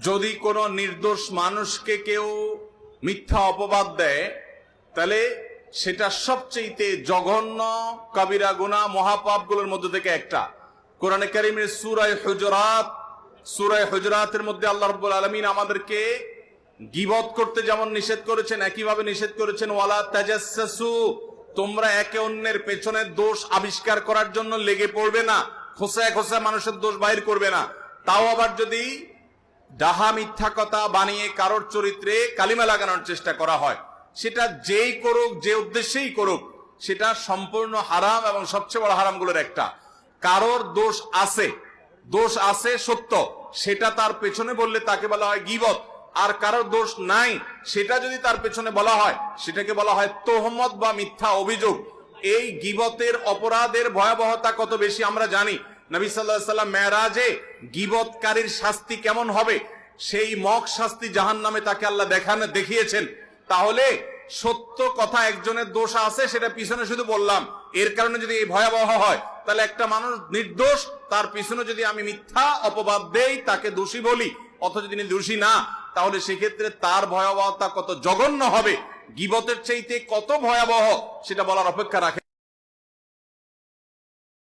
যদি কোনো নির্দোষ মানুষকে কেউ মিথ্যা অপবাদ দেয় তাহলে সেটা সবচেয়ে জঘন্য কবিরা গুনাহ মহাপাপগুলোর মধ্যে থেকে একটা। কোরআনে কারীমের সূরা হুজুরাতের মধ্যে আল্লাহ রাব্বুল আলামিন আমাদেরকে গীবত করতে যেমন নিষেধ করেছেন, একইভাবে নিষেধ করেছেন ওয়ালা তাজাসসু, তোমরা একে অন্যের পেছনে দোষ আবিষ্কার করার জন্য লেগে পড়বে না, খোঁচায় খোঁচায় মানুষের দোষ বাইর করবে না। তাও আবার যদি ডাহা মিথ্যা কথা বানিয়ে কারোর চরিত্রে কালিমা লাগানোর চেষ্টা করা হয়, সেটা যেই করুক, যে উদ্দেশ্যেই করুক, সেটা সম্পূর্ণ হারাম এবং সবচেয়ে বড় হারামগুলোর একটা। কারোর দোষ আছে সত্য, সেটা তার পেছনে বললে তাকে বলা হয় গীবত। আর কারোর দোষ নাই সেটা যদি তার পেছনে বলা হয় সেটাকে বলা হয় তোহমত বা মিথ্যা অভিযোগ। এই গীবতের অপরাধের ভয়াবহতা কত বেশি আমরা জানি। নবী সাল্লাল্লাহু আলাইহি ওয়াসাল্লাম মেরাজে গীবতকারীর শাস্তি কেমন হবে সেই মক শাস্তি জাহান্নামে তাকে আল্লাহ দেখিয়েছেন। তাহলে সত্য কথা একজনের দোষ আছে সেটা পিছনে শুধু বললাম, এর কারণে যদি এই ভয়াবহ হয়, তাহলে একটা মানুষ নির্দোষ, তার পিছনে যদি আমি মিথ্যা অপবাদ দেই, তাকে দোষী বলি, অথচ তিনি দোষী না, তাহলে সেক্ষেত্রে তার ভয়াবহতা কত জঘন্য হবে, গীবতের চাইতে কত ভয়াবহ সেটা বলার অপেক্ষা রাখে।